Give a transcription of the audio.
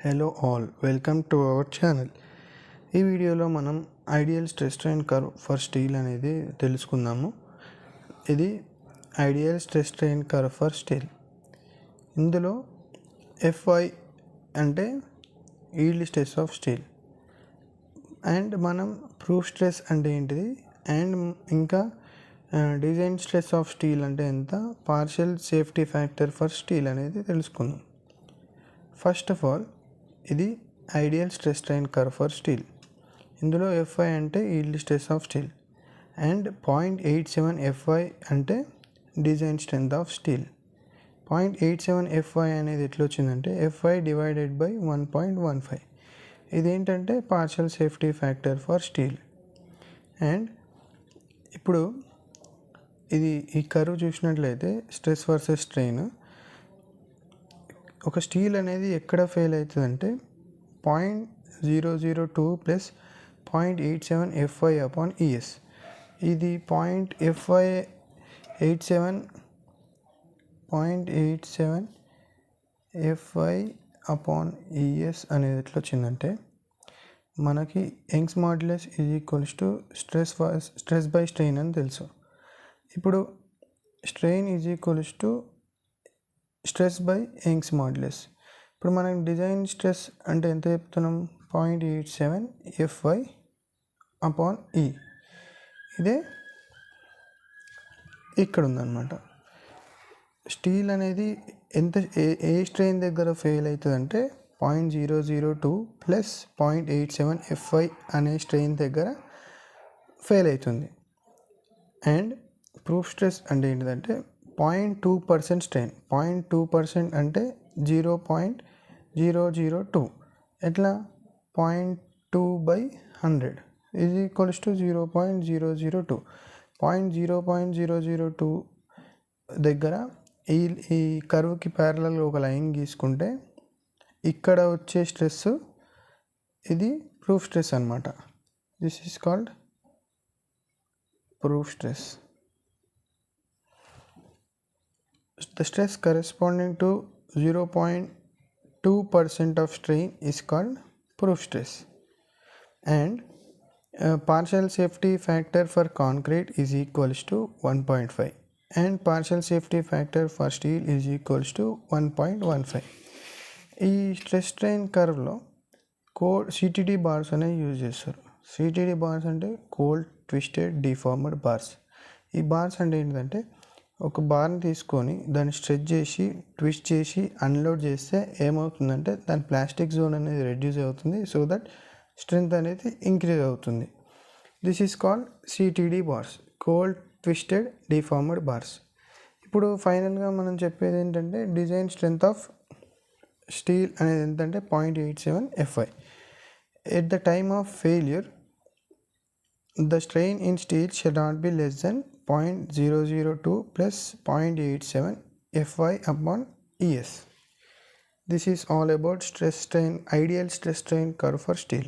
Hello all, welcome to our channel. ఈ వీడియోలో మనం ideal stress strain curve for steel అనేది తెలుసుకుందాము. ఇది ideal stress strain curve for steel. ఇందులో FY అంటే yield stress of steel, and మనం ప్రూఫ్ స్ట్రెస్ అంటే ఏంటిది, అండ్ ఇంకా డిజైన్ స్ట్రెస్ ఆఫ్ స్టీల్ అంటే ఎంత, partial safety factor for steel అనేది తెలుసుకుందాం. ఫస్ట్ ఆఫ్ ఆల్, ఇది ideal stress strain curve for steel. ఇందులో FY అంటే yield stress of steel and 0.87 FY అంటే design strength of steel. 0.87 FY అనేది ఎట్లా వచ్చిందంటే FY డివైడెడ్ బై 1.15. ఇదేంటంటే partial safety factor for steel. And ఇప్పుడు ఈ కర్వ్ చూసినట్లయితే స్ట్రెస్ వర్సెస్ స్ట్రెయిన్, ఒక స్టీల్ అనేది ఎక్కడ ఫెయిల్ అవుతుందంటే 0.002 ప్లస్ 0.87 FY అపాన్ ES. ఇది 0.87 FY అపాన్ ES అనేది ఎట్లా వచ్చిందంటే, మనకి Young's modulus is equals to stress by strain అని తెలుసు. ఇప్పుడు strain is equals to stress by Young's modulus. ఇప్పుడు మనం డిజైన్ స్ట్రెస్ అంటే ఎంత చెప్తున్నాం, 0.87 FY అపాన్ E. ఇదే ఇక్కడ ఉందన్నమాట. స్టీల్ అనేది ఎంత ఏ స్ట్రెయిన్ దగ్గర ఫెయిల్ అవుతుందంటే 0.002 ప్లస్ 0.87 FY అనే స్ట్రెయిన్ దగ్గర ఫెయిల్ అవుతుంది. అండ్ ప్రూఫ్ స్ట్రెస్ అంటే ఏంటిదంటే 0.2% స్ట్రెయిన్. 0.2% అంటే 0.002. ఎట్లా, 0.2/100 ఈజ్ ఈక్వల్స్ టు 0.002. 0.002 దగ్గర ఈ కర్వ్కి ప్యారలల్గా ఒక లైన్ గీసుకుంటే ఇక్కడ వచ్చే స్ట్రెస్ ఇది ప్రూఫ్ స్ట్రెస్ అన్నమాట. This is called proof stress. The stress corresponding to 0.2% of strain is called proof stress. And partial safety factor for concrete is equals to 1.5 and partial safety factor for steel is equals to 1.15. ఈ stress strain కర్వ్లో CTD bars అనేవి use చేస్తారు. CTD bars అంటే cold twisted deformed bars. ఈ bars అంటే ఏంటంటే, ఒక బార్ని తీసుకొని దాన్ని స్ట్రెచ్ చేసి ట్విస్ట్ చేసి అన్లోడ్ చేస్తే ఏమవుతుందంటే దాని ప్లాస్టిక్ జోన్ అనేది రెడ్యూస్ అవుతుంది, సో దట్ స్ట్రెంగ్త్ అనేది ఇంక్రీజ్ అవుతుంది. This is called CTD bars, cold twisted deformed bars. ఇప్పుడు ఫైనల్గా మనం చెప్పేది ఏంటంటే, డిజైన్ స్ట్రెంత్ ఆఫ్ స్టీల్ అనేది ఎంతంటే 0.87 FY. At the time of failure the strain in steel should not be less than 0.002 plus 0.87 FY upon ES. This is all about stress strain, ideal stress strain curve for steel.